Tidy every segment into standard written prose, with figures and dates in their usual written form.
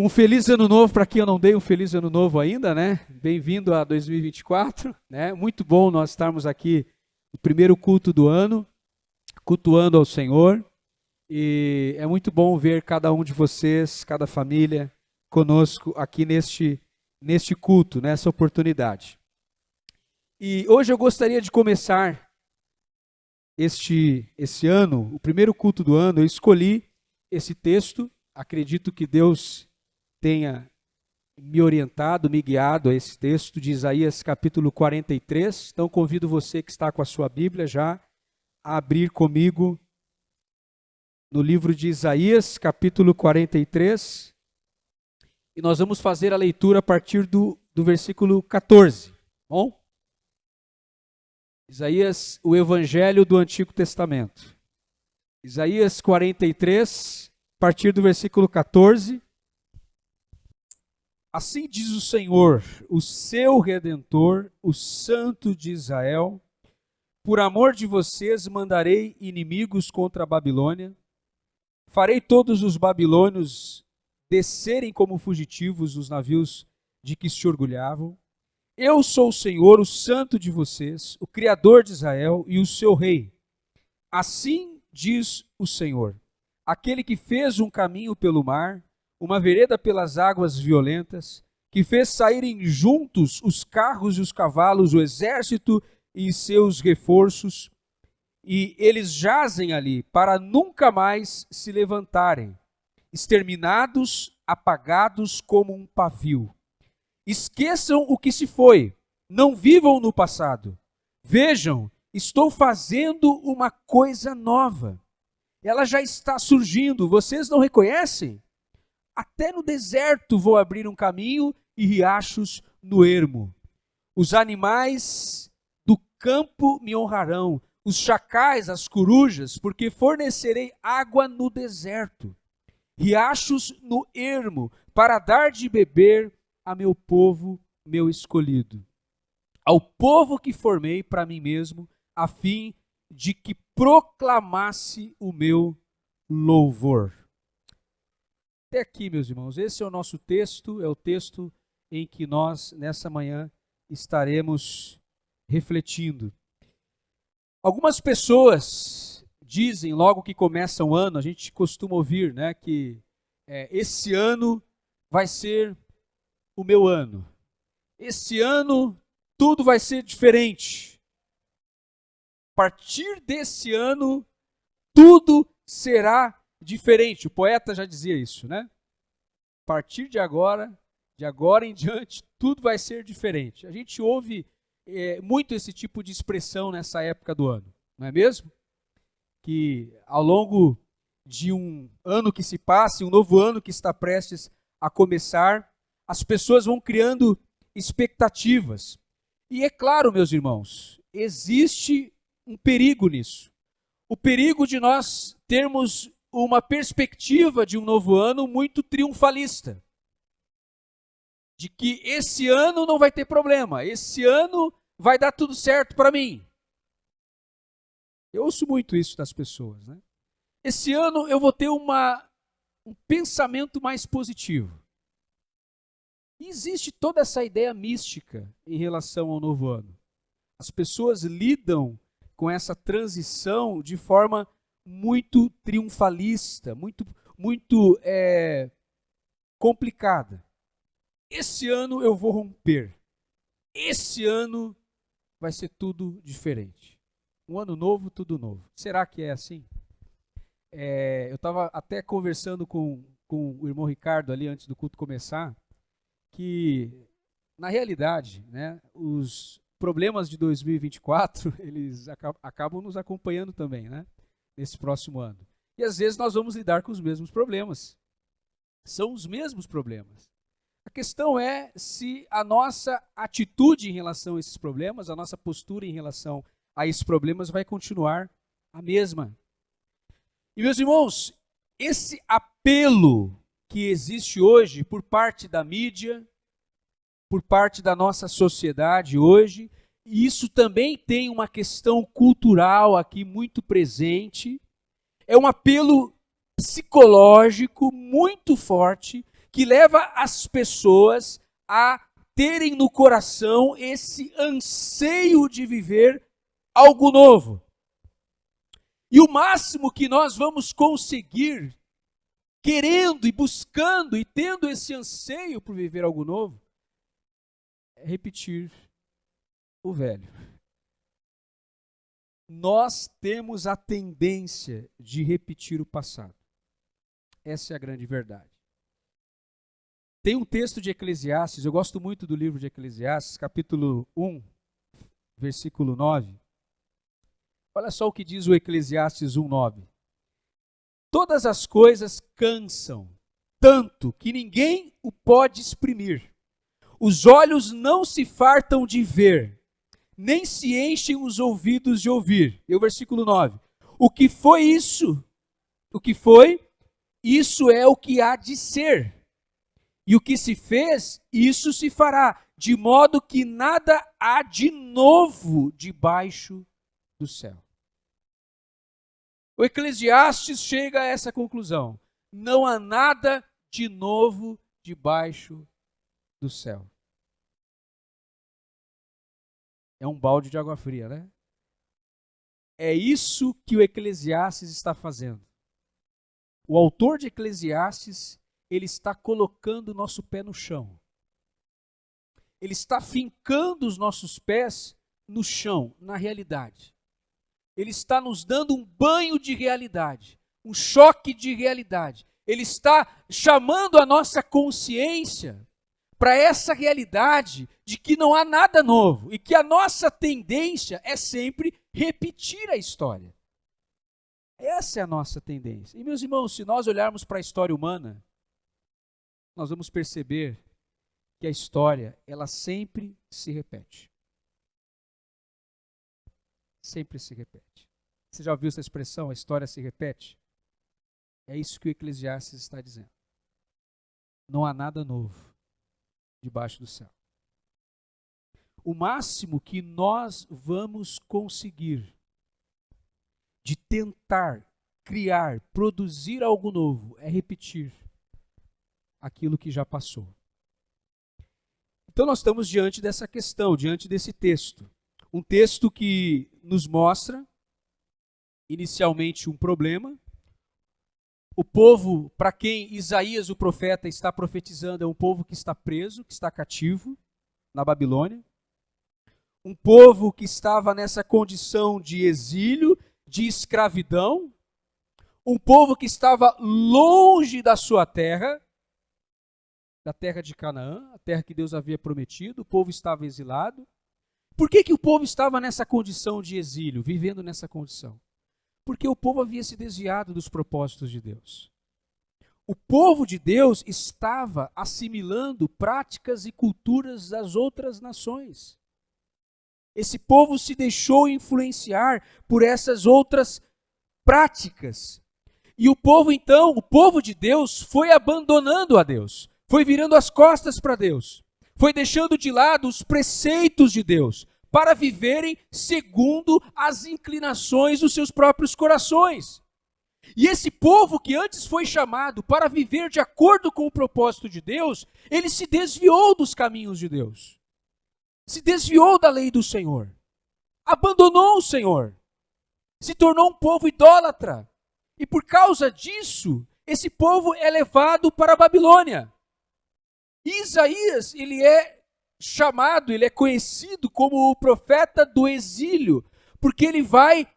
Um feliz ano novo para quem eu não dei um feliz ano novo ainda, né? Bem-vindo a 2024, né? Muito bom nós estarmos aqui no primeiro culto do ano, cultuando ao Senhor. E é muito bom ver cada um de vocês, cada família conosco aqui neste culto, nessa oportunidade. E hoje eu gostaria de começar esse ano, o primeiro culto do ano. Eu escolhi esse texto, acredito que Deus tenha me orientado, me guiado a esse texto de Isaías capítulo 43. Então convido você que está com a sua Bíblia já a abrir comigo no livro de Isaías capítulo 43. E nós vamos fazer a leitura a partir do versículo 14. Bom? Isaías, o Evangelho do Antigo Testamento. Isaías 43, a partir do versículo 14. Assim diz o Senhor, o seu Redentor, o Santo de Israel: por amor de vocês mandarei inimigos contra a Babilônia, farei todos os babilônios descerem como fugitivos dos navios de que se orgulhavam. Eu sou o Senhor, o Santo de vocês, o Criador de Israel e o seu Rei. Assim diz o Senhor, aquele que fez um caminho pelo mar, uma vereda pelas águas violentas, que fez saírem juntos os carros e os cavalos, o exército e seus reforços, e eles jazem ali para nunca mais se levantarem, exterminados, apagados como um pavio. Esqueçam o que se foi, não vivam no passado. Vejam, estou fazendo uma coisa nova. Ela já está surgindo, vocês não reconhecem? Até no deserto vou abrir um caminho e riachos no ermo. Os animais do campo me honrarão, os chacais, as corujas, porque fornecerei água no deserto, riachos no ermo, para dar de beber a meu povo, meu escolhido, ao povo que formei para mim mesmo, a fim de que proclamasse o meu louvor. Até aqui, meus irmãos, esse é o nosso texto, é o texto em que nós, nessa manhã, estaremos refletindo. Algumas pessoas dizem, logo que começa o ano, a gente costuma ouvir, né, que esse ano vai ser o meu ano. Esse ano tudo vai ser diferente. A partir desse ano, tudo será diferente. O poeta já dizia isso, né? A partir de agora em diante, tudo vai ser diferente. A gente ouve muito esse tipo de expressão nessa época do ano, não é mesmo? Que ao longo de um ano que se passa, um novo ano que está prestes a começar, as pessoas vão criando expectativas. E é claro, meus irmãos, existe um perigo nisso. O perigo de nós termos uma perspectiva de um novo ano muito triunfalista. De que esse ano não vai ter problema, esse ano vai dar tudo certo para mim. Eu ouço muito isso das pessoas, né? Esse ano eu vou ter um pensamento mais positivo. E existe toda essa ideia mística em relação ao novo ano. As pessoas lidam com essa transição de forma muito triunfalista, muito complicada. Esse ano eu vou romper. Esse ano vai ser tudo diferente. Um ano novo, tudo novo. Será que é assim? Eu estava até conversando com o irmão Ricardo ali antes do culto começar, que na realidade, né, os problemas de 2024, eles acabam nos acompanhando também, né, nesse próximo ano. E às vezes nós vamos lidar com os mesmos problemas. São os mesmos problemas. A questão é se a nossa atitude em relação a esses problemas, a nossa postura em relação a esses problemas vai continuar a mesma. E meus irmãos, esse apelo que existe hoje por parte da mídia, por parte da nossa sociedade hoje, e isso também tem uma questão cultural aqui muito presente, é um apelo psicológico muito forte que leva as pessoas a terem no coração esse anseio de viver algo novo. E o máximo que nós vamos conseguir, querendo e buscando e tendo esse anseio por viver algo novo, é repetir o velho. Nós temos a tendência de repetir o passado. Essa é a grande verdade. Tem um texto de Eclesiastes, eu gosto muito do livro de Eclesiastes, capítulo 1, versículo 9. Olha só o que diz o Eclesiastes 1:9. Todas as coisas cansam, tanto que ninguém o pode exprimir. Os olhos não se fartam de ver, nem se enchem os ouvidos de ouvir. E o versículo 9. O que foi isso? O que foi? Isso é o que há de ser. E o que se fez, isso se fará, de modo que nada há de novo debaixo do céu. O Eclesiastes chega a essa conclusão. Não há nada de novo debaixo do céu. É um balde de água fria, né? É isso que o Eclesiastes está fazendo. O autor de Eclesiastes, ele está colocando o nosso pé no chão. Ele está fincando os nossos pés no chão, na realidade. Ele está nos dando um banho de realidade, um choque de realidade. Ele está chamando a nossa consciência para essa realidade de que não há nada novo e que a nossa tendência é sempre repetir a história. Essa é a nossa tendência. E, meus irmãos, se nós olharmos para a história humana, nós vamos perceber que a história, ela sempre se repete. Sempre se repete. Você já ouviu essa expressão, a história se repete? É isso que o Eclesiastes está dizendo. Não há nada novo debaixo do céu. O máximo que nós vamos conseguir de tentar criar, produzir algo novo, é repetir aquilo que já passou. Então nós estamos diante dessa questão, diante desse texto. Um texto que nos mostra, inicialmente, um problema. O povo para quem Isaías, o profeta, está profetizando é um povo que está preso, que está cativo na Babilônia. Um povo que estava nessa condição de exílio, de escravidão. Um povo que estava longe da sua terra, da terra de Canaã, a terra que Deus havia prometido. O povo estava exilado. Por que o povo estava nessa condição de exílio, vivendo nessa condição? Porque o povo havia se desviado dos propósitos de Deus. O povo de Deus estava assimilando práticas e culturas das outras nações. Esse povo se deixou influenciar por essas outras práticas. E o povo, então, o povo de Deus foi abandonando a Deus, foi virando as costas para Deus, foi deixando de lado os preceitos de Deus, para viverem segundo as inclinações dos seus próprios corações. E esse povo que antes foi chamado para viver de acordo com o propósito de Deus, ele se desviou dos caminhos de Deus. Se desviou da lei do Senhor. Abandonou o Senhor. Se tornou um povo idólatra. E por causa disso, esse povo é levado para a Babilônia. E Isaías, ele é chamado, ele é conhecido como o profeta do exílio, porque ele vai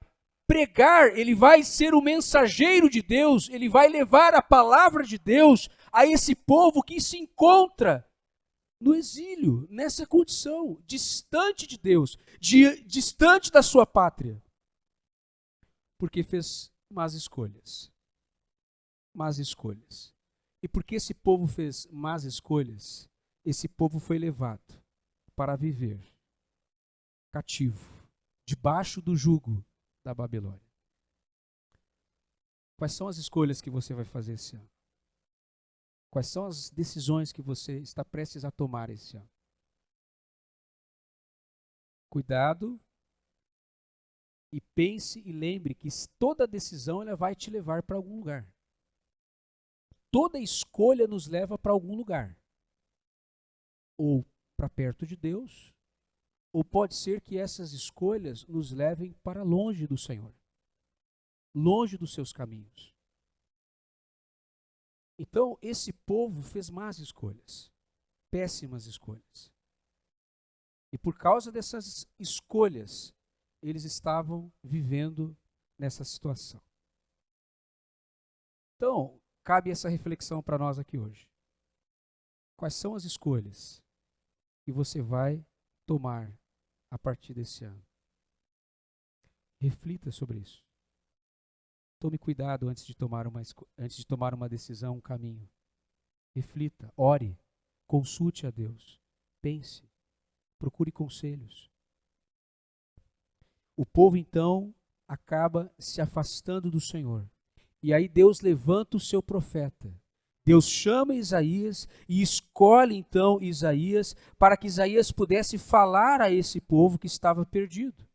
pregar, ele vai ser o mensageiro de Deus, ele vai levar a palavra de Deus a esse povo que se encontra no exílio, nessa condição, distante de Deus, distante da sua pátria, porque fez más escolhas. Más escolhas. E porque esse povo fez más escolhas, esse povo foi levado para viver cativo, debaixo do jugo da Babilônia. Quais são as escolhas que você vai fazer esse ano? Quais são as decisões que você está prestes a tomar esse ano? Cuidado e pense e lembre que toda decisão ela vai te levar para algum lugar. toda escolha nos leva para algum lugar. Ou para perto de Deus, ou pode ser que essas escolhas nos levem para longe do Senhor, longe dos seus caminhos. Então, esse povo fez más escolhas, péssimas escolhas. E por causa dessas escolhas, eles estavam vivendo nessa situação. Então, cabe essa reflexão para nós aqui hoje. Quais são as escolhas que você vai tomar a partir desse ano? Reflita sobre isso. Tome cuidado antes de tomar uma decisão, um caminho. Reflita, ore, consulte a Deus, pense, procure conselhos. O povo então acaba se afastando do Senhor. E aí Deus levanta o seu profeta. Deus chama Isaías e escolhe então Isaías para que Isaías pudesse falar a esse povo que estava perdido.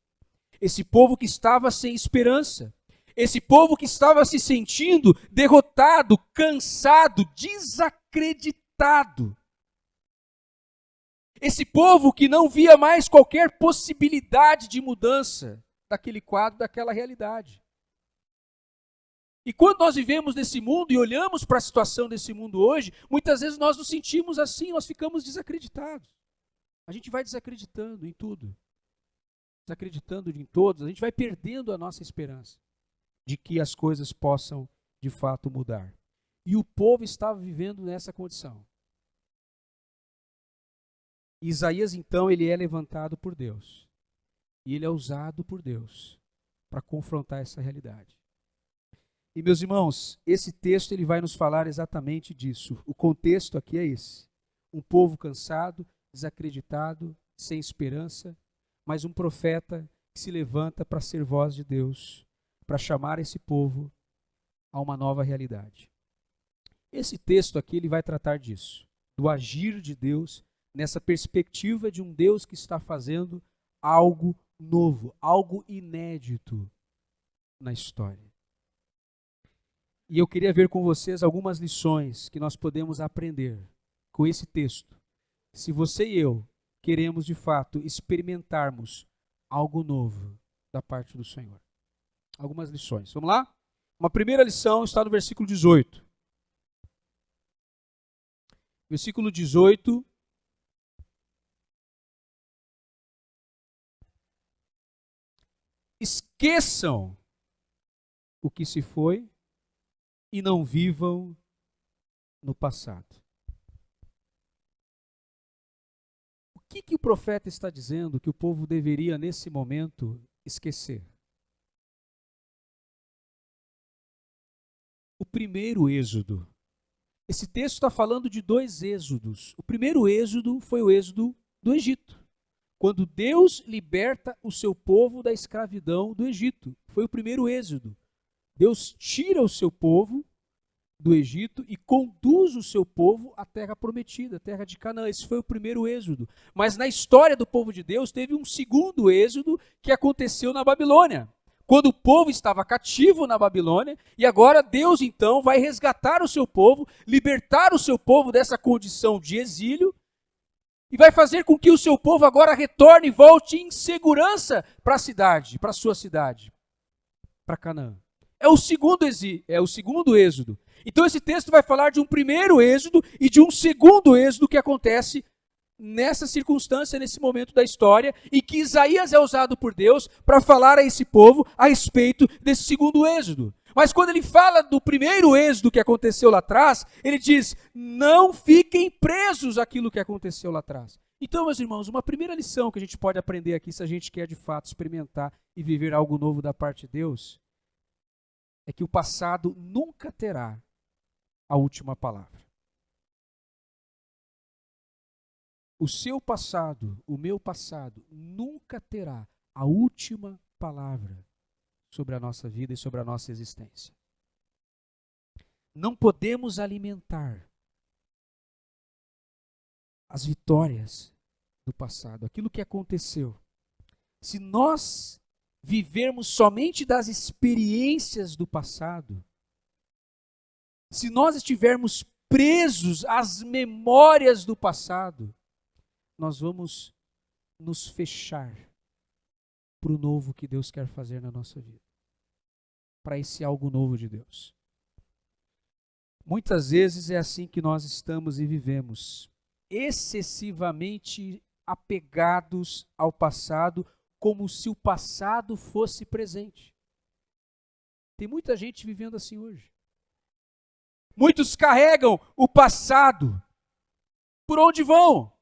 Esse povo que estava sem esperança. Esse povo que estava se sentindo derrotado, cansado, desacreditado. Esse povo que não via mais qualquer possibilidade de mudança daquele quadro, daquela realidade. E quando nós vivemos nesse mundo e olhamos para a situação desse mundo hoje, muitas vezes nós nos sentimos assim, nós ficamos desacreditados. A gente vai desacreditando em tudo. Desacreditando em todos, a gente vai perdendo a nossa esperança de que as coisas possam de fato mudar. E o povo estava vivendo nessa condição. Isaías, então, ele é levantado por Deus. E ele é usado por Deus para confrontar essa realidade. E, meus irmãos, esse texto ele vai nos falar exatamente disso. O contexto aqui é esse. Um povo cansado, desacreditado, sem esperança, mas um profeta que se levanta para ser voz de Deus, para chamar esse povo a uma nova realidade. Esse texto aqui ele vai tratar disso, do agir de Deus, nessa perspectiva de um Deus que está fazendo algo novo, algo inédito na história. E eu queria ver com vocês algumas lições que nós podemos aprender com esse texto. Se você e eu queremos de fato experimentarmos algo novo da parte do Senhor. Algumas lições. Vamos lá? Uma primeira lição está no versículo 18. Versículo 18. Esqueçam o que se foi e não vivam no passado. O que o profeta está dizendo que o povo deveria, nesse momento, esquecer? O primeiro êxodo. Esse texto está falando de 2 êxodos. O primeiro êxodo foi o êxodo do Egito. Quando Deus liberta o seu povo da escravidão do Egito. Foi o primeiro êxodo. Deus tira o seu povo do Egito e conduz o seu povo à terra prometida, à terra de Canaã. Esse foi o primeiro êxodo. Mas na história do povo de Deus teve um segundo êxodo que aconteceu na Babilônia. Quando o povo estava cativo na Babilônia, e agora Deus então vai resgatar o seu povo, libertar o seu povo dessa condição de exílio, e vai fazer com que o seu povo agora retorne e volte em segurança para a cidade, para a sua cidade, para Canaã. É o segundo êxodo. Então esse texto vai falar de um primeiro êxodo e de um segundo êxodo que acontece nessa circunstância, nesse momento da história, e que Isaías é usado por Deus para falar a esse povo a respeito desse segundo êxodo. Mas quando ele fala do primeiro êxodo que aconteceu lá atrás, ele diz, não fiquem presos àquilo que aconteceu lá atrás. Então, meus irmãos, uma primeira lição que a gente pode aprender aqui, se a gente quer de fato experimentar e viver algo novo da parte de Deus, é que o passado nunca terá a última palavra. O seu passado, o meu passado, nunca terá a última palavra sobre a nossa vida e sobre a nossa existência. Não podemos alimentar as vitórias do passado, aquilo que aconteceu. Se nós vivermos somente das experiências do passado, se nós estivermos presos às memórias do passado, nós vamos nos fechar para o novo que Deus quer fazer na nossa vida, para esse algo novo de Deus. Muitas vezes é assim que nós estamos e vivemos, excessivamente apegados ao passado, como se o passado fosse presente. Tem muita gente vivendo assim hoje. Muitos carregam o passado por onde vão.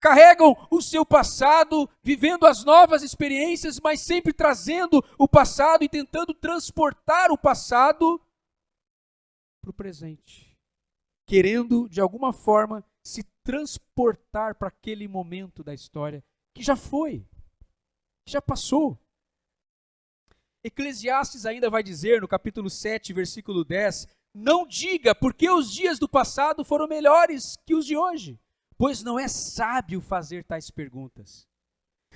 Carregam o seu passado, vivendo as novas experiências, mas sempre trazendo o passado e tentando transportar o passado para o presente. Querendo, de alguma forma, se transportar para aquele momento da história que já foi, que já passou. Eclesiastes ainda vai dizer, no capítulo 7, versículo 10, não diga porque os dias do passado foram melhores que os de hoje, pois não é sábio fazer tais perguntas.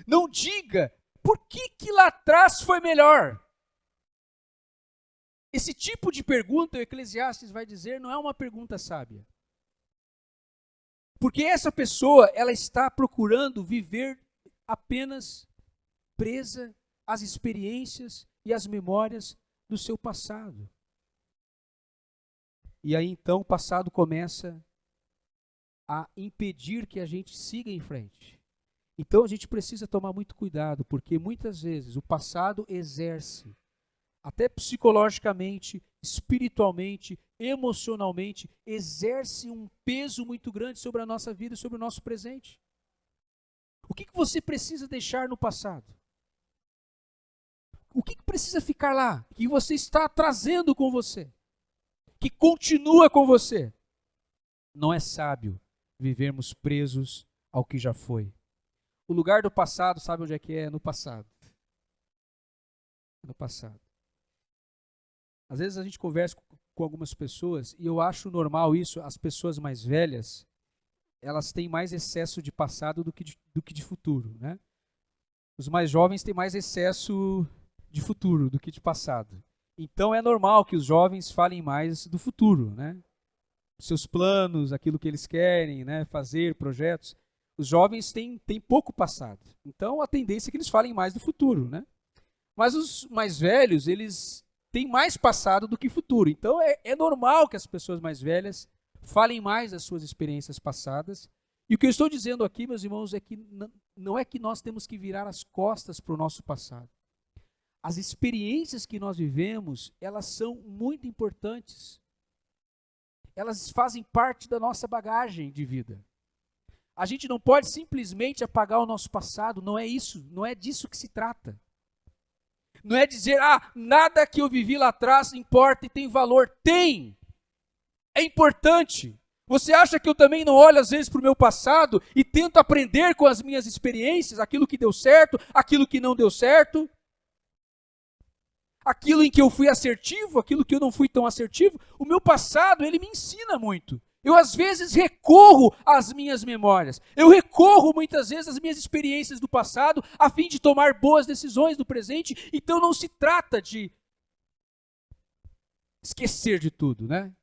Não diga por que lá atrás foi melhor. Esse tipo de pergunta, o Eclesiastes vai dizer, não é uma pergunta sábia. Porque essa pessoa, ela está procurando viver apenas presa às experiências e às memórias do seu passado. E aí então o passado começa a impedir que a gente siga em frente. Então a gente precisa tomar muito cuidado, porque muitas vezes o passado exerce, até psicologicamente, espiritualmente, emocionalmente, exerce um peso muito grande sobre a nossa vida e sobre o nosso presente. O que você precisa deixar no passado? O que precisa ficar lá? Que você está trazendo com você? Que continua com você? Não é sábio vivermos presos ao que já foi. O lugar do passado, sabe onde é que é? No passado. No passado. Às vezes a gente conversa com algumas pessoas e eu acho normal isso, as pessoas mais velhas, elas têm mais excesso de passado do que de futuro, né? Os mais jovens têm mais excesso de futuro do que de passado. Então é normal que os jovens falem mais do futuro, né? Seus planos, aquilo que eles querem, né? Fazer, projetos. Os jovens têm pouco passado. Então a tendência é que eles falem mais do futuro, né? Mas os mais velhos, eles têm mais passado do que futuro. Então é normal que as pessoas mais velhas falem mais das suas experiências passadas. E o que eu estou dizendo aqui, meus irmãos, é que não é que nós temos que virar as costas para o nosso passado. As experiências que nós vivemos, elas são muito importantes. Elas fazem parte da nossa bagagem de vida. A gente não pode simplesmente apagar o nosso passado, não é isso, não é disso que se trata. Não é dizer, nada que eu vivi lá atrás importa e tem valor. Tem! É importante. Você acha que eu também não olho às vezes para o meu passado e tento aprender com as minhas experiências, aquilo que deu certo, aquilo que não deu certo? Aquilo em que eu fui assertivo, aquilo que eu não fui tão assertivo? O meu passado, ele me ensina muito. Eu, às vezes, recorro às minhas memórias. Eu recorro, muitas vezes, às minhas experiências do passado, a fim de tomar boas decisões do presente. Então, não se trata de esquecer de tudo, né?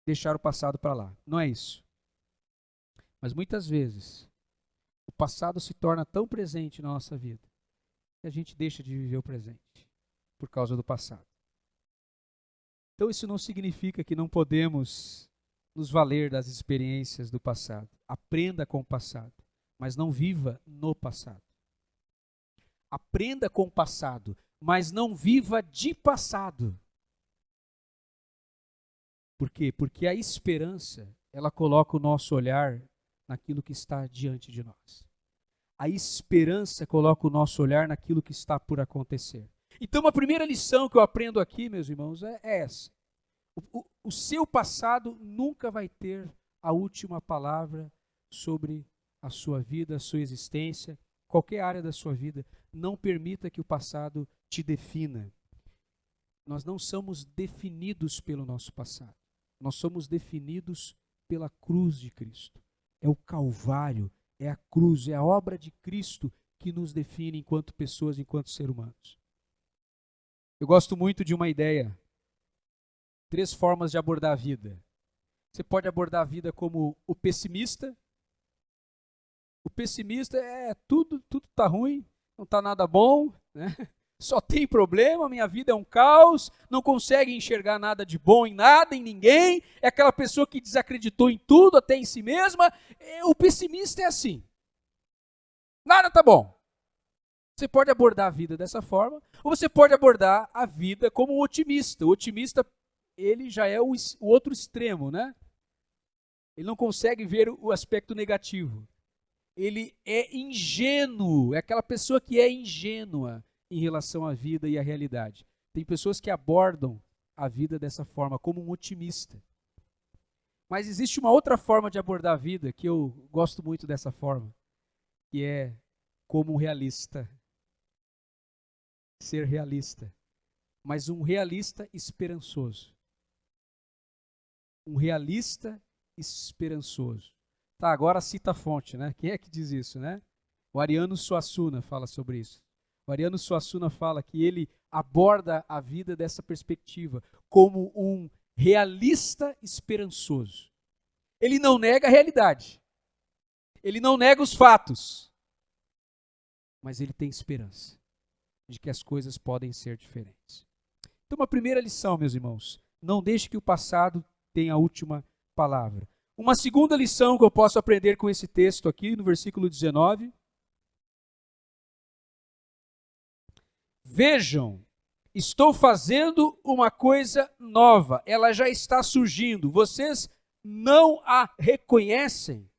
Deixar o passado para lá. Não é isso. Mas, muitas vezes, o passado se torna tão presente na nossa vida que a gente deixa de viver o presente por causa do passado. Então, isso não significa que não podemos nos valer das experiências do passado. Aprenda com o passado, mas não viva no passado. Aprenda com o passado, mas não viva de passado. Por quê? Porque a esperança, ela coloca o nosso olhar naquilo que está diante de nós. A esperança coloca o nosso olhar naquilo que está por acontecer. Então, a primeira lição que eu aprendo aqui, meus irmãos, é essa. O seu passado nunca vai ter a última palavra sobre a sua vida, a sua existência, qualquer área da sua vida. Não permita que o passado te defina. Nós não somos definidos pelo nosso passado. Nós somos definidos pela cruz de Cristo. É o Calvário, é a cruz, é a obra de Cristo que nos define enquanto pessoas, enquanto seres humanos. Eu gosto muito de uma ideia 3 formas de abordar a vida. Você pode abordar a vida como o pessimista. O pessimista tudo tá ruim, não tá nada bom, né? Só tem problema, minha vida é um caos, não consegue enxergar nada de bom em nada, em ninguém, é aquela pessoa que desacreditou em tudo, até em si mesma. O pessimista é assim. Nada tá bom. Você pode abordar a vida dessa forma, ou você pode abordar a vida como um otimista. O otimista, ele já é o outro extremo, né? Ele não consegue ver o aspecto negativo. Ele é ingênuo, é aquela pessoa que é ingênua em relação à vida e à realidade. Tem pessoas que abordam a vida dessa forma, como um otimista. Mas existe uma outra forma de abordar a vida, que eu gosto muito dessa forma, que é como um realista. Ser realista. Mas um realista esperançoso. Um realista esperançoso. Tá, agora cita a fonte, né? Quem é que diz isso, né? O Ariano Suassuna fala sobre isso. O Ariano Suassuna fala que ele aborda a vida dessa perspectiva como um realista esperançoso. Ele não nega a realidade. Ele não nega os fatos. Mas ele tem esperança de que as coisas podem ser diferentes. Então, uma primeira lição, meus irmãos, não deixe que o passado tenha a última palavra. Uma segunda lição que eu posso aprender com esse texto aqui, no versículo 19. Vejam, estou fazendo uma coisa nova, ela já está surgindo, vocês não a reconhecem.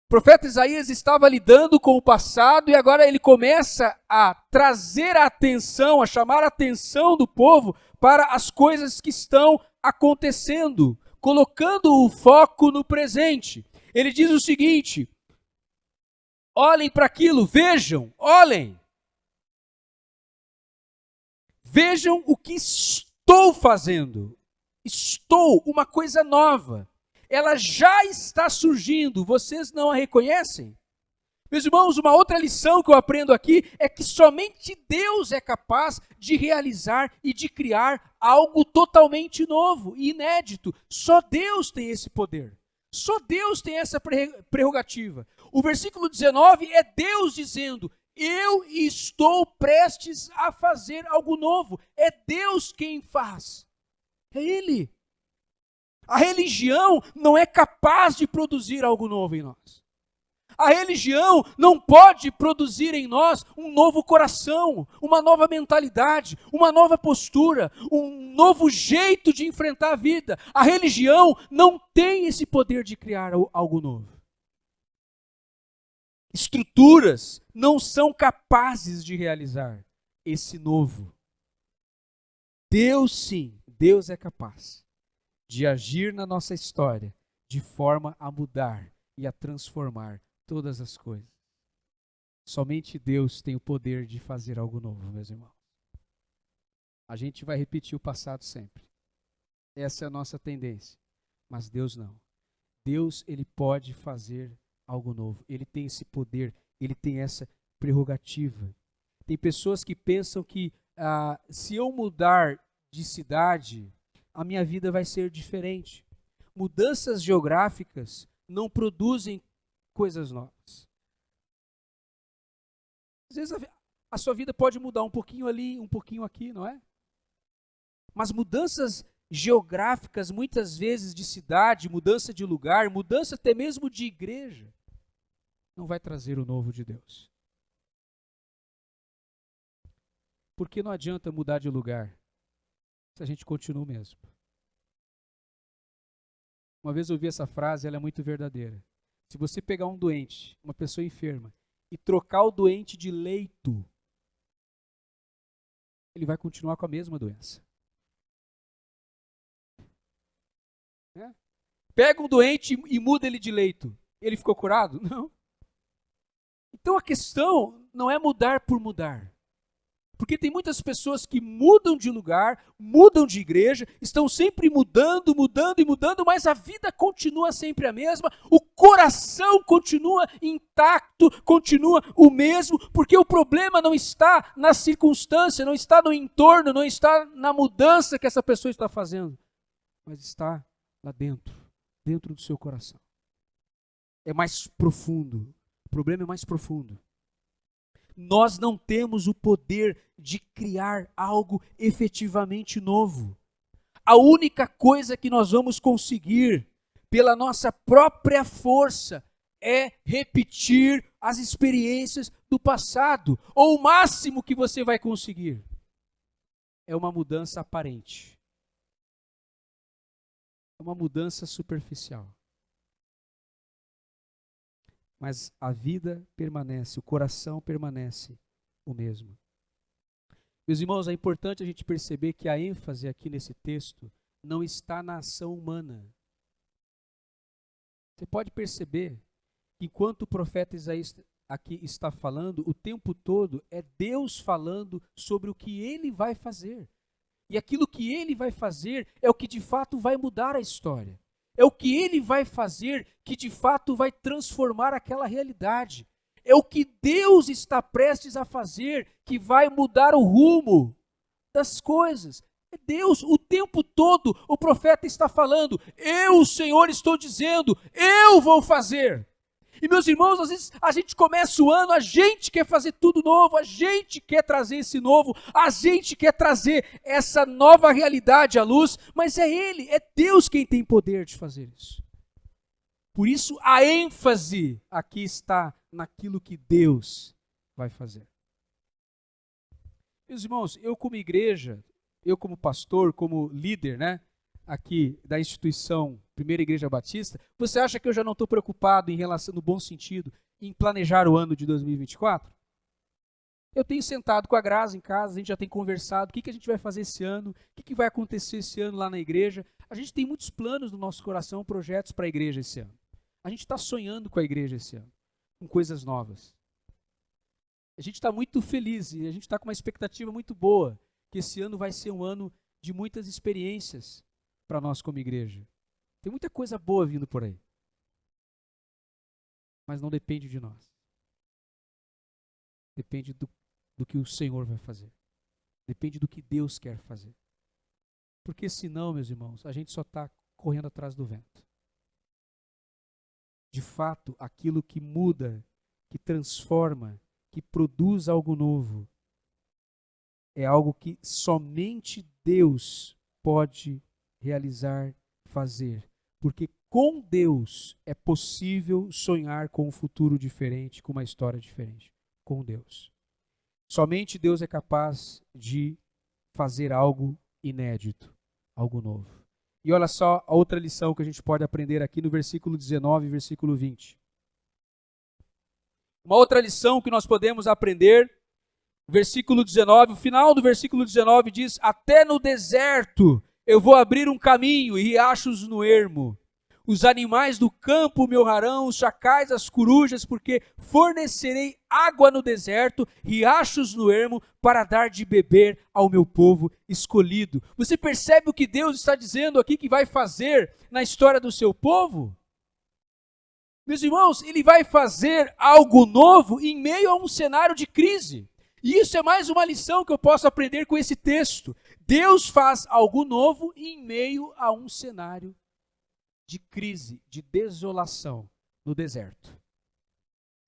O profeta Isaías estava lidando com o passado e agora ele começa a trazer a atenção, a chamar a atenção do povo para as coisas que estão acontecendo, colocando o foco no presente. Ele diz o seguinte: olhem para aquilo, vejam, olhem. Vejam o que estou fazendo. Estou, uma coisa nova. Ela já está surgindo, vocês não a reconhecem? Meus irmãos, uma outra lição que eu aprendo aqui é que somente Deus é capaz de realizar e de criar algo totalmente novo e inédito. Só Deus tem esse poder. Só Deus tem essa prerrogativa. O versículo 19 é Deus dizendo: eu estou prestes a fazer algo novo. É Deus quem faz. É Ele. A religião não é capaz de produzir algo novo em nós. A religião não pode produzir em nós um novo coração, uma nova mentalidade, uma nova postura, um novo jeito de enfrentar a vida. A religião não tem esse poder de criar algo novo. Estruturas não são capazes de realizar esse novo. Deus sim, Deus é capaz de agir na nossa história de forma a mudar e a transformar todas as coisas. Somente Deus tem o poder de fazer algo novo, meus irmãos. A gente vai repetir o passado sempre. Essa é a nossa tendência. Mas Deus não. Deus, ele pode fazer algo novo. Ele tem esse poder, ele tem essa prerrogativa. Tem pessoas que pensam que se eu mudar de cidade, a minha vida vai ser diferente. Mudanças geográficas não produzem coisas novas. Às vezes a sua vida pode mudar um pouquinho ali, um pouquinho aqui, não é? Mas mudanças geográficas, muitas vezes de cidade, mudança de lugar, mudança até mesmo de igreja, não vai trazer o novo de Deus. Porque não adianta mudar de lugar se a gente continua o mesmo. Uma vez eu ouvi essa frase, ela é muito verdadeira. Se você pegar um doente, uma pessoa enferma, e trocar o doente de leito, ele vai continuar com a mesma doença. Pega um doente e muda ele de leito. Ele ficou curado? Não. Então a questão não é mudar por mudar. Porque tem muitas pessoas que mudam de lugar, mudam de igreja, estão sempre mudando, mudando e mudando, mas a vida continua sempre a mesma, o coração continua intacto, continua o mesmo, porque o problema não está na circunstância, não está no entorno, não está na mudança que essa pessoa está fazendo, mas está lá dentro, dentro do seu coração. É mais profundo, o problema é mais profundo. Nós não temos o poder de criar algo efetivamente novo. A única coisa que nós vamos conseguir pela nossa própria força é repetir as experiências do passado. Ou o máximo que você vai conseguir é uma mudança aparente. É uma mudança superficial. Mas a vida permanece, o coração permanece o mesmo. Meus irmãos, é importante a gente perceber que a ênfase aqui nesse texto não está na ação humana. Você pode perceber que enquanto o profeta Isaías aqui está falando, o tempo todo é Deus falando sobre o que ele vai fazer. E aquilo que ele vai fazer é o que de fato vai mudar a história. É o que ele vai fazer que de fato vai transformar aquela realidade. É o que Deus está prestes a fazer que vai mudar o rumo das coisas. É Deus, o tempo todo o profeta está falando, eu, o Senhor, estou dizendo, eu vou fazer. E meus irmãos, às vezes a gente começa o ano, a gente quer fazer tudo novo, a gente quer trazer esse novo, a gente quer trazer essa nova realidade à luz, mas é Ele, é Deus quem tem poder de fazer isso. Por isso a ênfase aqui está naquilo que Deus vai fazer. Meus irmãos, eu como igreja, eu como pastor, como líder, aqui da instituição Primeira Igreja Batista, você acha que eu já não estou preocupado em relação, no bom sentido, em planejar o ano de 2024? Eu tenho sentado com a Graça em casa, a gente já tem conversado, o que a gente vai fazer esse ano, o que vai acontecer esse ano lá na igreja. A gente tem muitos planos no nosso coração, projetos para a igreja esse ano. A gente está sonhando com a igreja esse ano, com coisas novas. A gente está muito feliz e a gente está com uma expectativa muito boa, que esse ano vai ser um ano de muitas experiências para nós como igreja. Tem muita coisa boa vindo por aí. Mas não depende de nós. Depende do que o Senhor vai fazer. Depende do que Deus quer fazer. Porque senão, meus irmãos, a gente só está correndo atrás do vento. De fato, aquilo que muda, que transforma, que produz algo novo, é algo que somente Deus pode realizar, fazer. Porque com Deus é possível sonhar com um futuro diferente, com uma história diferente. Com Deus. Somente Deus é capaz de fazer algo inédito, algo novo. E olha só a outra lição que a gente pode aprender aqui no versículo 19 e versículo 20. Uma outra lição que nós podemos aprender, versículo 19, o final do versículo 19 diz, até no deserto eu vou abrir um caminho e riachos no ermo. Os animais do campo me honrarão, os chacais, as corujas, porque fornecerei água no deserto, riachos no ermo, para dar de beber ao meu povo escolhido. Você percebe o que Deus está dizendo aqui que vai fazer na história do seu povo? Meus irmãos, Ele vai fazer algo novo em meio a um cenário de crise. E isso é mais uma lição que eu posso aprender com esse texto. Deus faz algo novo em meio a um cenário de crise, de desolação no deserto.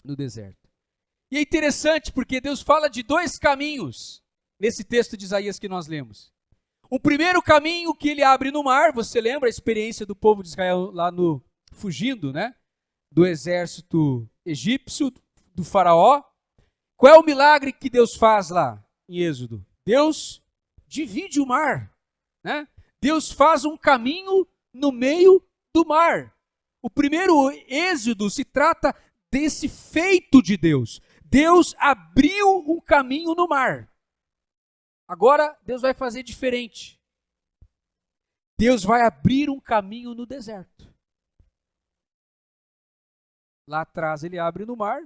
No deserto. E é interessante porque Deus fala de dois caminhos nesse texto de Isaías que nós lemos. O primeiro caminho que ele abre no mar, você lembra a experiência do povo de Israel lá fugindo, do exército egípcio, do faraó. Qual é o milagre que Deus faz lá em Êxodo? Deus divide o mar, Deus faz um caminho no meio do mar. O primeiro êxodo se trata desse feito de Deus. Deus abriu um caminho no mar. Agora Deus vai fazer diferente. Deus vai abrir um caminho no deserto. Lá atrás ele abre no mar,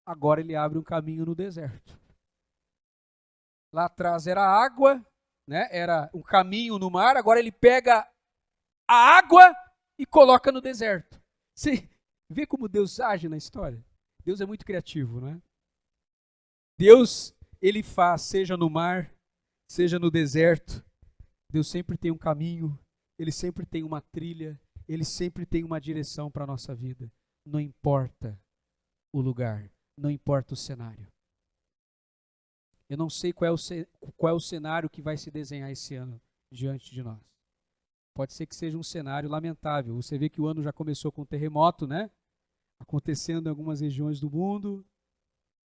agora ele abre um caminho no deserto. Lá atrás era água, né? Era um caminho no mar. Agora ele pega a água e coloca no deserto. Você vê como Deus age na história? Deus é muito criativo, né? Deus, ele faz, seja no mar, seja no deserto, Deus sempre tem um caminho, ele sempre tem uma trilha, ele sempre tem uma direção para a nossa vida. Não importa o lugar, não importa o cenário. Eu não sei qual é o cenário que vai se desenhar esse ano diante de nós. Pode ser que seja um cenário lamentável. Você vê que o ano já começou com um terremoto, né? Acontecendo em algumas regiões do mundo,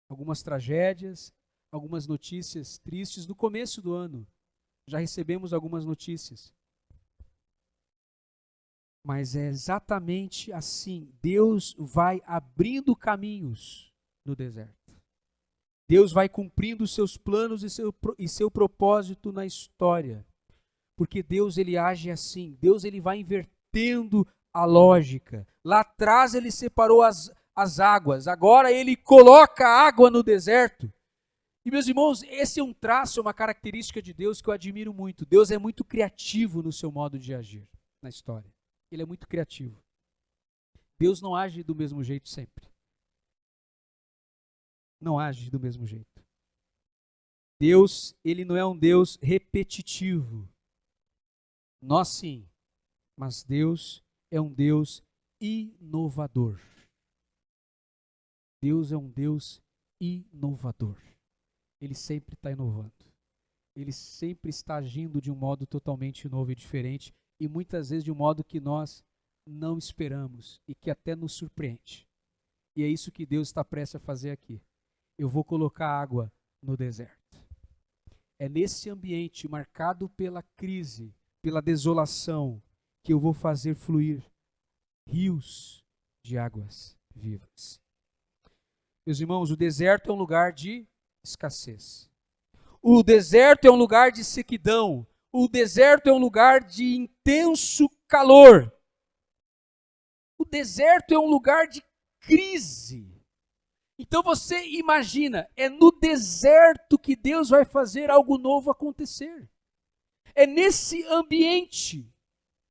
algumas tragédias, algumas notícias tristes. No começo do ano, já recebemos algumas notícias. Mas é exatamente assim. Deus vai abrindo caminhos no deserto. Deus vai cumprindo os seus planos e seu propósito na história. Porque Deus, ele age assim. Deus, ele vai invertendo a lógica. Lá atrás ele separou as águas. Agora ele coloca água no deserto. E meus irmãos, esse é um traço, uma característica de Deus que eu admiro muito. Deus é muito criativo no seu modo de agir na história. Ele é muito criativo. Deus não age do mesmo jeito sempre. Não age do mesmo jeito. Deus, ele não é um Deus repetitivo. Nós sim, mas Deus é um Deus inovador. Deus é um Deus inovador. Ele sempre está inovando. Ele sempre está agindo de um modo totalmente novo e diferente, e muitas vezes de um modo que nós não esperamos e que até nos surpreende. E é isso que Deus está prestes a fazer aqui. Eu vou colocar água no deserto. É nesse ambiente marcado pela crise, pela desolação, que eu vou fazer fluir rios de águas vivas. Meus irmãos, o deserto é um lugar de escassez. O deserto é um lugar de sequidão. O deserto é um lugar de intenso calor. O deserto é um lugar de crise. Então você imagina, é no deserto que Deus vai fazer algo novo acontecer. É nesse ambiente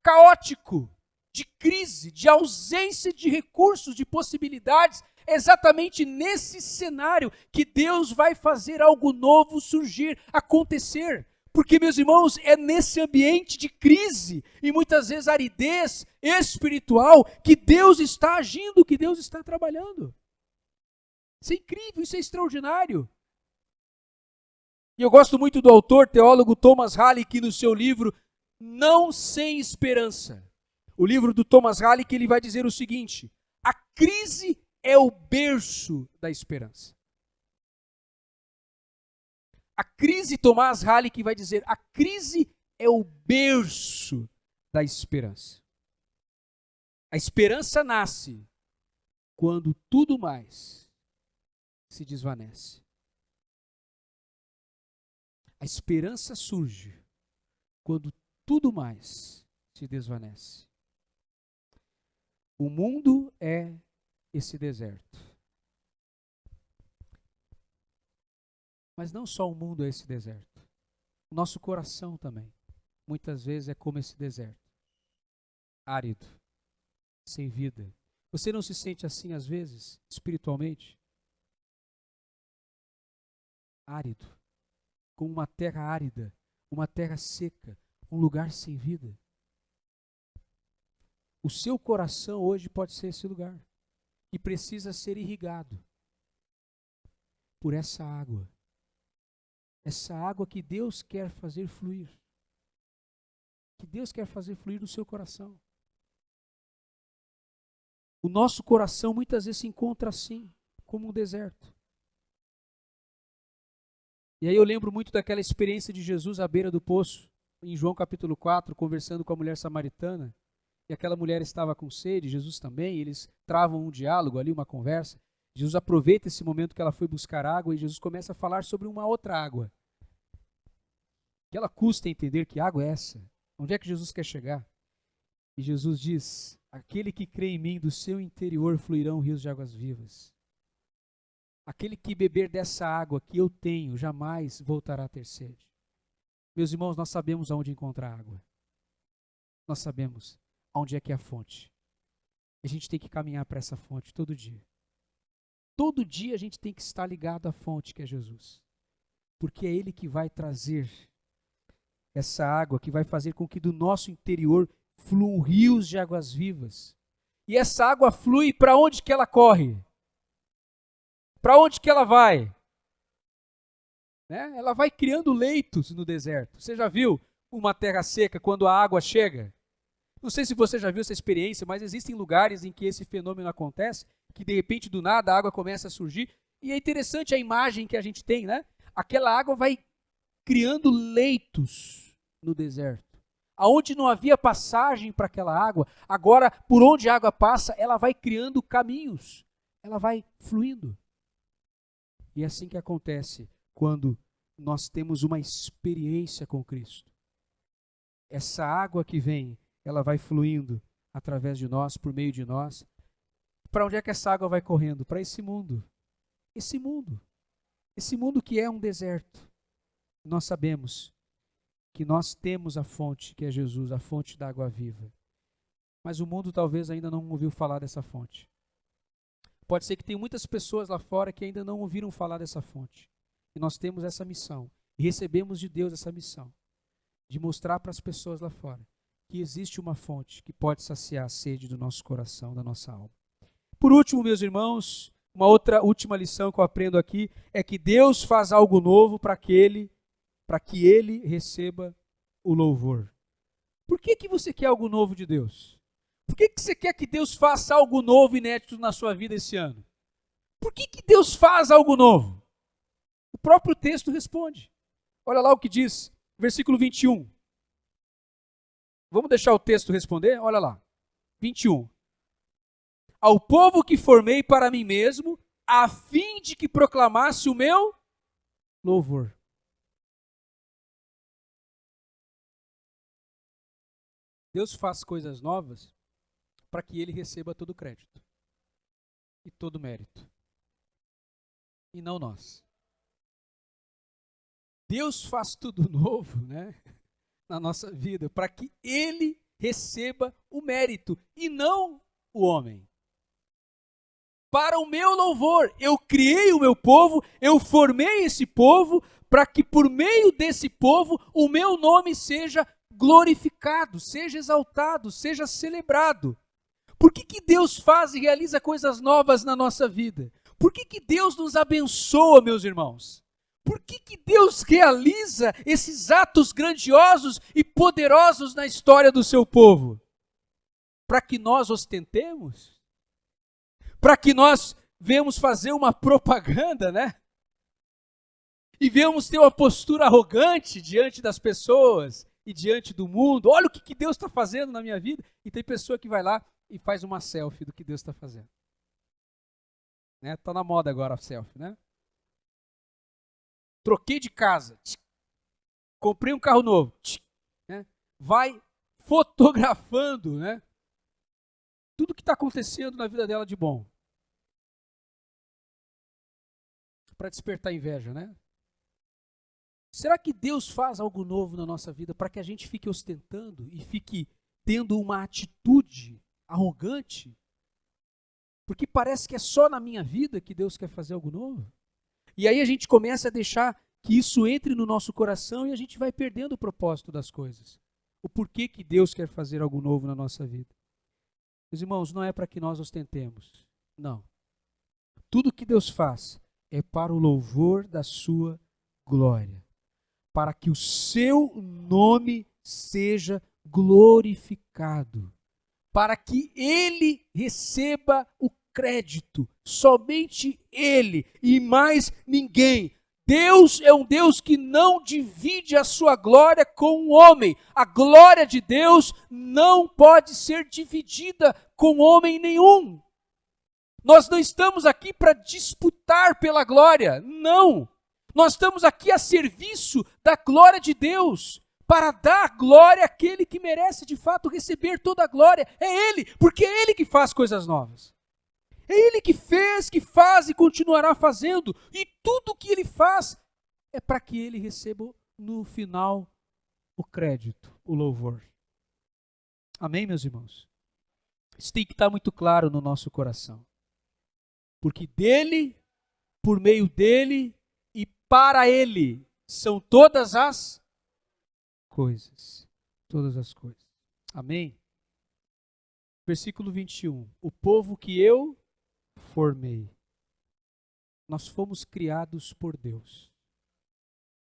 caótico, de crise, de ausência de recursos, de possibilidades, é exatamente nesse cenário que Deus vai fazer algo novo surgir, acontecer. Porque, meus irmãos, é nesse ambiente de crise e muitas vezes aridez espiritual que Deus está agindo, que Deus está trabalhando. Isso é incrível, isso é extraordinário. E eu gosto muito do autor, teólogo Thomas Halley, que no seu livro Não Sem Esperança, o livro do Thomas Halley, que ele vai dizer o seguinte: a crise é o berço da esperança. A crise, Thomas Halley, que vai dizer, a crise é o berço da esperança. A esperança nasce quando tudo mais se desvanece. A esperança surge quando tudo mais se desvanece. O mundo é esse deserto. Mas não só o mundo é esse deserto. O nosso coração também, muitas vezes, é como esse deserto. Árido, sem vida. Você não se sente assim às vezes, espiritualmente? Árido, como uma terra árida, uma terra seca, um lugar sem vida. O seu coração hoje pode ser esse lugar, e precisa ser irrigado por essa água. Essa água que Deus quer fazer fluir. Que Deus quer fazer fluir no seu coração. O nosso coração muitas vezes se encontra assim, como um deserto. E aí eu lembro muito daquela experiência de Jesus à beira do poço, em João capítulo 4, conversando com a mulher samaritana. E aquela mulher estava com sede, Jesus também, e eles travam um diálogo ali, uma conversa. Jesus aproveita esse momento que ela foi buscar água e Jesus começa a falar sobre uma outra água. Que ela custa entender que água é essa. Onde é que Jesus quer chegar? E Jesus diz, aquele que crê em mim, do seu interior fluirão rios de águas vivas. Aquele que beber dessa água que eu tenho, jamais voltará a ter sede. Meus irmãos, nós sabemos aonde encontrar água. Nós sabemos aonde é que é a fonte. A gente tem que caminhar para essa fonte todo dia. Todo dia a gente tem que estar ligado à fonte que é Jesus. Porque é Ele que vai trazer essa água, que vai fazer com que do nosso interior fluam rios de águas vivas. E essa água flui para onde que ela corre? Para onde que ela vai? Né? Ela vai criando leitos no deserto. Você já viu uma terra seca quando a água chega? Não sei se você já viu essa experiência, mas existem lugares em que esse fenômeno acontece, que de repente do nada a água começa a surgir. E é interessante a imagem que a gente tem, né? Aquela água vai criando leitos no deserto. Aonde não havia passagem para aquela água, agora por onde a água passa, ela vai criando caminhos. Ela vai fluindo. E é assim que acontece quando nós temos uma experiência com Cristo. Essa água que vem, ela vai fluindo através de nós, por meio de nós. Para onde é que essa água vai correndo? Para esse mundo. Esse mundo. Esse mundo que é um deserto. Nós sabemos que nós temos a fonte, que é Jesus, a fonte da água viva. Mas o mundo talvez ainda não ouviu falar dessa fonte. Pode ser que tenha muitas pessoas lá fora que ainda não ouviram falar dessa fonte. E nós temos essa missão. E recebemos de Deus essa missão. De mostrar para as pessoas lá fora que existe uma fonte que pode saciar a sede do nosso coração, da nossa alma. Por último, meus irmãos, uma outra última lição que eu aprendo aqui é que Deus faz algo novo para que Ele receba o louvor. Por que você quer algo novo de Deus? Por que você quer que Deus faça algo novo e inédito na sua vida esse ano? Por que Deus faz algo novo? O próprio texto responde. Olha lá o que diz, versículo 21. Vamos deixar o texto responder? Olha lá. 21. Ao povo que formei para mim mesmo, a fim de que proclamasse o meu louvor. Deus faz coisas novas para que Ele receba todo o crédito e todo o mérito. E não nós. Deus faz tudo novo, né, na nossa vida para que Ele receba o mérito e não o homem. Para o meu louvor, eu criei o meu povo, eu formei esse povo para que por meio desse povo o meu nome seja glorificado, seja exaltado, seja celebrado. Por que Deus faz e realiza coisas novas na nossa vida? Por que Deus nos abençoa, meus irmãos? Por que Deus realiza esses atos grandiosos e poderosos na história do seu povo? Para que nós ostentemos? Para que nós venhamos fazer uma propaganda, né? E venhamos ter uma postura arrogante diante das pessoas e diante do mundo. Olha o que Deus está fazendo na minha vida. E tem pessoa que vai lá e faz uma selfie do que Deus está fazendo. Né? Tá na moda agora a selfie, né? Troquei de casa. Comprei um carro novo. Né? Vai fotografando, né? Tudo que está acontecendo na vida dela de bom. Para despertar inveja, né? Será que Deus faz algo novo na nossa vida para que a gente fique ostentando e fique tendo uma atitude arrogante? Porque parece que é só na minha vida que Deus quer fazer algo novo. E aí a gente começa a deixar que isso entre no nosso coração e a gente vai perdendo o propósito das coisas. O porquê que Deus quer fazer algo novo na nossa vida. Meus irmãos, não é para que nós ostentemos. Não. Tudo que Deus faz é para o louvor da sua glória. Para que o seu nome seja glorificado. Para que Ele receba o crédito. Somente Ele e mais ninguém. Deus é um Deus que não divide a sua glória com o homem. A glória de Deus não pode ser dividida com homem nenhum. Nós não estamos aqui para disputar pela glória. Não. Nós estamos aqui a serviço da glória de Deus, para dar glória àquele que merece de fato receber toda a glória. É Ele, porque é Ele que faz coisas novas. É Ele que fez, que faz e continuará fazendo. E tudo o que Ele faz é para que Ele receba no final o crédito, o louvor. Amém, meus irmãos? Isso tem que estar muito claro no nosso coração. Porque dele, por meio dele e para ele são todas as coisas. Todas as coisas. Amém? Versículo 21. O povo que eu formei. Nós fomos criados por Deus.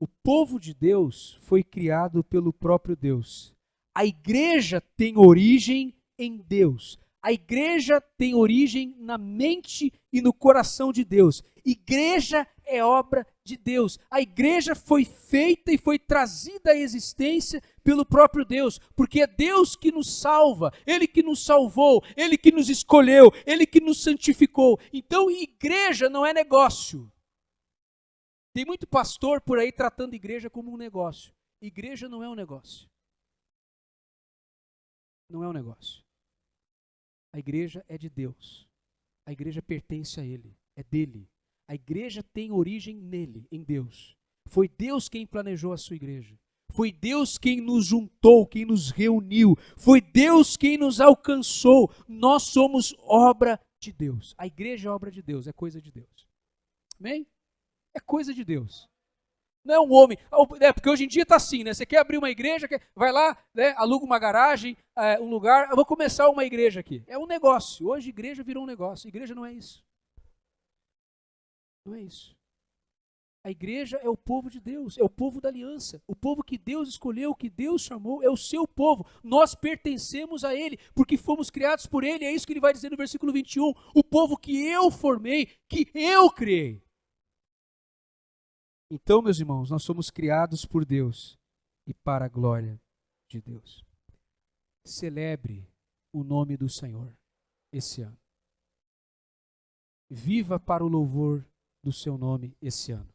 O povo de Deus foi criado pelo próprio Deus. A igreja tem origem em Deus. A igreja tem origem na mente e no coração de Deus. Igreja é obra de Deus. A igreja foi feita e foi trazida à existência pelo próprio Deus, porque é Deus que nos salva, Ele que nos salvou, Ele que nos escolheu, Ele que nos santificou. Então, igreja não é negócio. Tem muito pastor por aí tratando a igreja como um negócio. Igreja não é um negócio. Não é um negócio. A igreja é de Deus. A igreja pertence a Ele, é dele. A igreja tem origem nele, em Deus. Foi Deus quem planejou a sua igreja. Foi Deus quem nos juntou, quem nos reuniu. Foi Deus quem nos alcançou. Nós somos obra de Deus. A igreja é obra de Deus, é coisa de Deus. Amém? É coisa de Deus. Não é um homem. Porque hoje em dia está assim, né? Você quer abrir uma igreja, vai lá, né? Aluga uma garagem, um lugar. Eu vou começar uma igreja aqui. É um negócio. Hoje igreja virou um negócio. Igreja não é isso. Não é isso. A igreja é o povo de Deus, é o povo da aliança, o povo que Deus escolheu, que Deus chamou, é o seu povo. Nós pertencemos a Ele, porque fomos criados por Ele. É isso que ele vai dizer no versículo 21. O povo que eu formei, que eu criei. Então, meus irmãos, nós somos criados por Deus e para a glória de Deus. Celebre o nome do Senhor esse ano. Viva para o louvor do seu nome esse ano.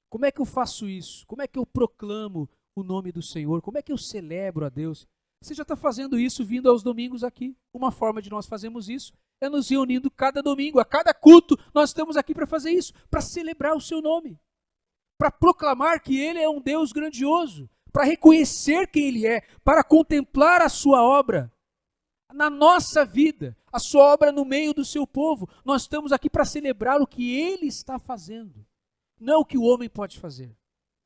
Como é que eu faço isso? Como é que eu proclamo o nome do Senhor? Como é que eu celebro a Deus? Você já está fazendo isso vindo aos domingos aqui. Uma forma de nós fazermos isso é nos reunindo cada domingo, a cada culto. Nós estamos aqui para fazer isso, para celebrar o seu nome. Para proclamar que Ele é um Deus grandioso, para reconhecer quem Ele é, para contemplar a sua obra na nossa vida, a sua obra no meio do seu povo. Nós estamos aqui para celebrar o que Ele está fazendo. Não é o que o homem pode fazer,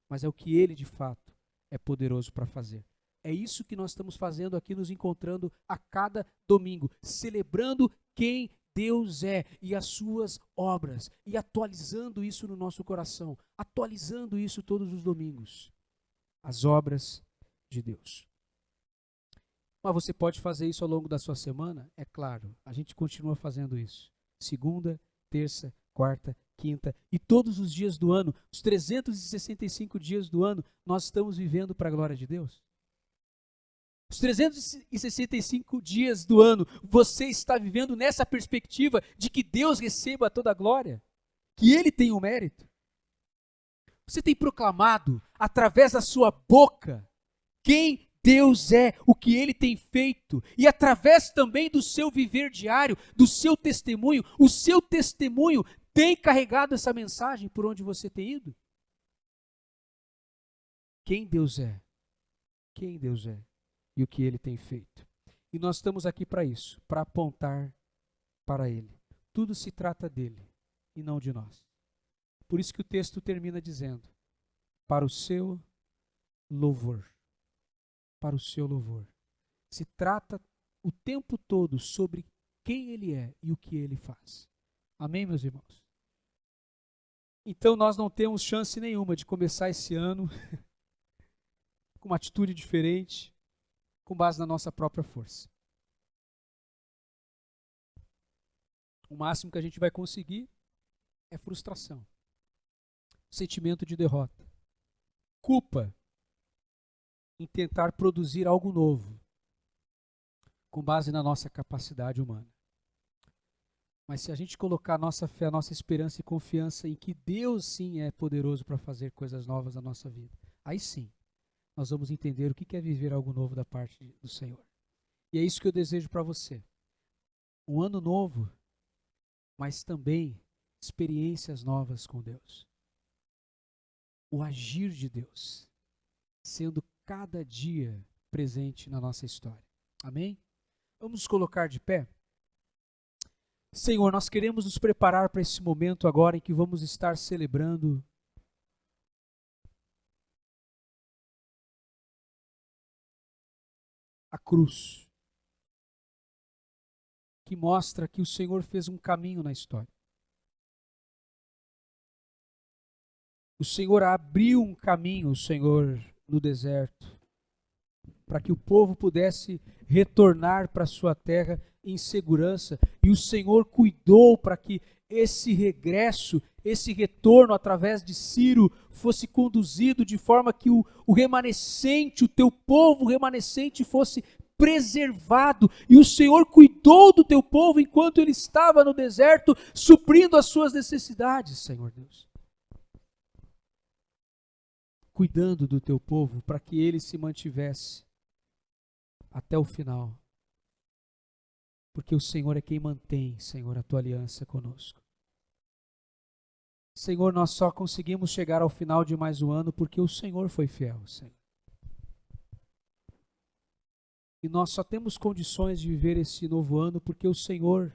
mas é o que Ele de fato é poderoso para fazer. É isso que nós estamos fazendo aqui, nos encontrando a cada domingo, celebrando quem Deus é e as suas obras, e atualizando isso no nosso coração, atualizando isso todos os domingos, as obras de Deus. Mas você pode fazer isso ao longo da sua semana? É claro, a gente continua fazendo isso. Segunda, terça, quarta, quinta e todos os dias do ano, os 365 dias do ano, nós estamos vivendo para a glória de Deus. Os 365 dias do ano, você está vivendo nessa perspectiva de que Deus receba toda a glória, que Ele tem o mérito. Você tem proclamado, através da sua boca, quem Deus é, o que Ele tem feito, e através também do seu viver diário, do seu testemunho, o seu testemunho tem carregado essa mensagem por onde você tem ido? Quem Deus é? Quem Deus é? E o que Ele tem feito. E nós estamos aqui para isso, para apontar para Ele. Tudo se trata dEle e não de nós. Por isso que o texto termina dizendo, para o seu louvor. Para o seu louvor. Se trata o tempo todo sobre quem Ele é e o que Ele faz. Amém, meus irmãos? Então nós não temos chance nenhuma de começar esse ano com uma atitude diferente, com base na nossa própria força. O máximo que a gente vai conseguir é frustração, sentimento de derrota, culpa em tentar produzir algo novo, com base na nossa capacidade humana. Mas se a gente colocar a nossa fé, a nossa esperança e confiança em que Deus sim é poderoso para fazer coisas novas na nossa vida, aí sim, nós vamos entender o que é viver algo novo da parte do Senhor. E é isso que eu desejo para você. Um ano novo mas também experiências novas com Deus. O agir de Deus sendo cada dia presente na nossa história. Amém? Vamos nos colocar de pé? Senhor, nós queremos nos preparar para esse momento agora em que vamos estar celebrando a cruz, que mostra que o Senhor fez um caminho na história. O Senhor abriu um caminho, Senhor, no deserto, para que o povo pudesse retornar para a sua terra em segurança. E o Senhor cuidou para que esse regresso, esse retorno através de Ciro fosse conduzido de forma que o remanescente, o teu povo remanescente fosse preservado. E o Senhor cuidou do teu povo enquanto ele estava no deserto, suprindo as suas necessidades, Senhor Deus. Cuidando do teu povo para que ele se mantivesse até o final. Porque o Senhor é quem mantém, Senhor, a tua aliança conosco. Senhor, nós só conseguimos chegar ao final de mais um ano porque o Senhor foi fiel, Senhor. E nós só temos condições de viver esse novo ano porque o Senhor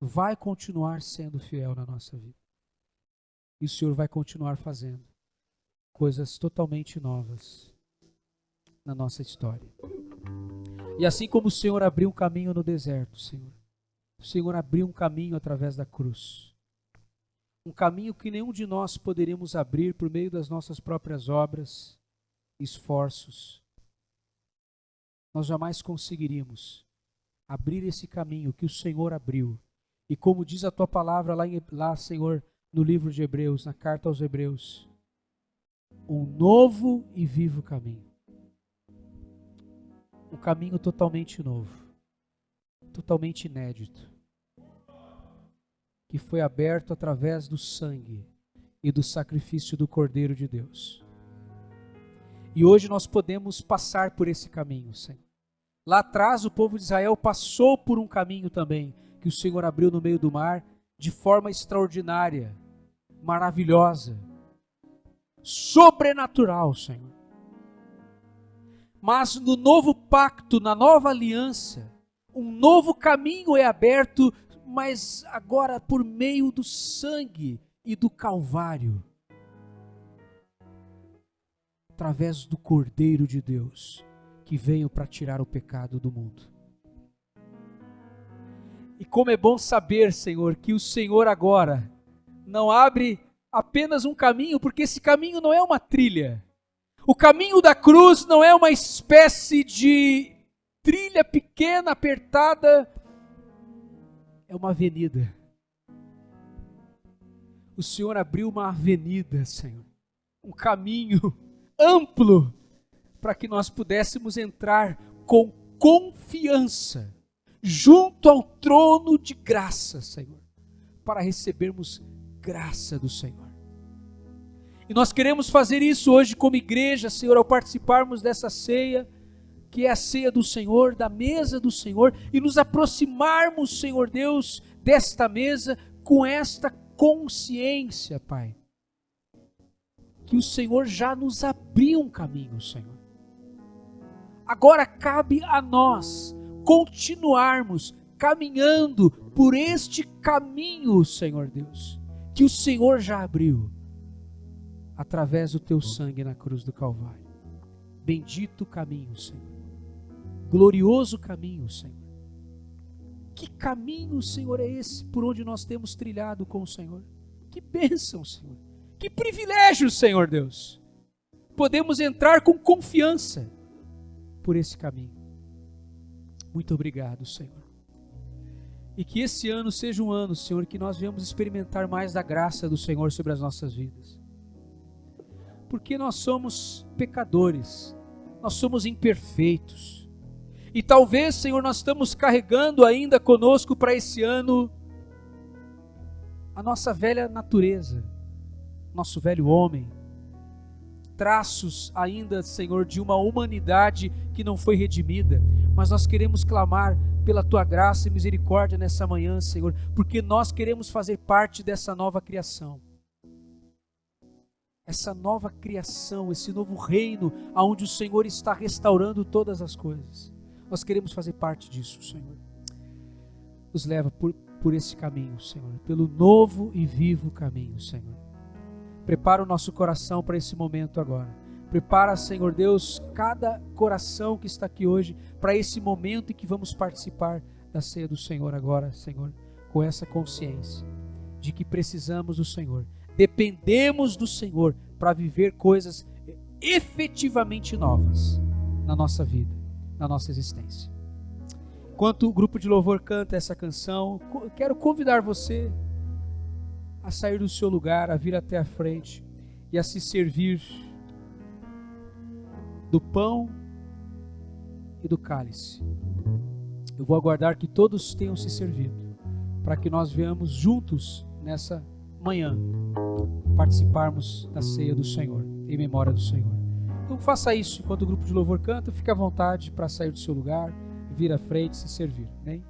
vai continuar sendo fiel na nossa vida. E o Senhor vai continuar fazendo coisas totalmente novas na nossa história. E assim como o Senhor abriu um caminho no deserto, Senhor, o Senhor abriu um caminho através da cruz. Um caminho que nenhum de nós poderíamos abrir por meio das nossas próprias obras, esforços. Nós jamais conseguiríamos abrir esse caminho que o Senhor abriu. E como diz a tua palavra lá, Senhor, no livro de Hebreus, na carta aos Hebreus, um novo e vivo caminho. Um caminho totalmente novo, totalmente inédito, que foi aberto através do sangue e do sacrifício do Cordeiro de Deus. E hoje nós podemos passar por esse caminho, Senhor. Lá atrás o povo de Israel passou por um caminho também, que o Senhor abriu no meio do mar, de forma extraordinária, maravilhosa, sobrenatural, Senhor. Mas no novo pacto, na nova aliança, um novo caminho é aberto, mas agora por meio do sangue e do Calvário, através do Cordeiro de Deus, que veio para tirar o pecado do mundo. E como é bom saber, Senhor, que o Senhor agora não abre apenas um caminho, porque esse caminho não é uma trilha. O caminho da cruz não é uma espécie de trilha pequena, apertada, é uma avenida. O Senhor abriu uma avenida, Senhor, um caminho amplo, para que nós pudéssemos entrar com confiança, junto ao trono de graça, Senhor, para recebermos graça do Senhor. E nós queremos fazer isso hoje como igreja, Senhor, ao participarmos dessa ceia, que é a ceia do Senhor, da mesa do Senhor, e nos aproximarmos, Senhor Deus, desta mesa com esta consciência, Pai, que o Senhor já nos abriu um caminho, Senhor. Agora cabe a nós continuarmos caminhando por este caminho, Senhor Deus, que o Senhor já abriu, através do teu sangue na cruz do Calvário. Bendito caminho, Senhor. Glorioso caminho, Senhor. Que caminho, Senhor, é esse por onde nós temos trilhado com o Senhor? Que bênção, Senhor. Que privilégio, Senhor Deus. Podemos entrar com confiança por esse caminho. Muito obrigado, Senhor. E que esse ano seja um ano, Senhor, que nós venhamos experimentar mais da graça do Senhor sobre as nossas vidas. Porque nós somos pecadores, nós somos imperfeitos. E talvez, Senhor, nós estamos carregando ainda conosco para esse ano a nossa velha natureza, nosso velho homem, traços ainda, Senhor, de uma humanidade que não foi redimida, mas nós queremos clamar pela Tua graça e misericórdia nessa manhã, Senhor, porque nós queremos fazer parte dessa nova criação. Essa nova criação, esse novo reino, onde o Senhor está restaurando todas as coisas. Nós queremos fazer parte disso, Senhor. Nos leva por esse caminho, Senhor, pelo novo e vivo caminho, Senhor. Prepara o nosso coração para esse momento agora. Prepara, Senhor Deus, cada coração que está aqui hoje para esse momento em que vamos participar da ceia do Senhor agora, Senhor, com essa consciência de que precisamos do Senhor. Dependemos do Senhor para viver coisas efetivamente novas na nossa vida, na nossa existência. Enquanto o grupo de louvor canta essa canção, quero convidar você a sair do seu lugar, a vir até a frente e a se servir do pão e do cálice. Eu vou aguardar que todos tenham se servido, para que nós venhamos juntos nessa manhã participarmos da ceia do Senhor, em memória do Senhor. Então faça isso enquanto o grupo de louvor canta, fique à vontade para sair do seu lugar, vir à frente e se servir, né?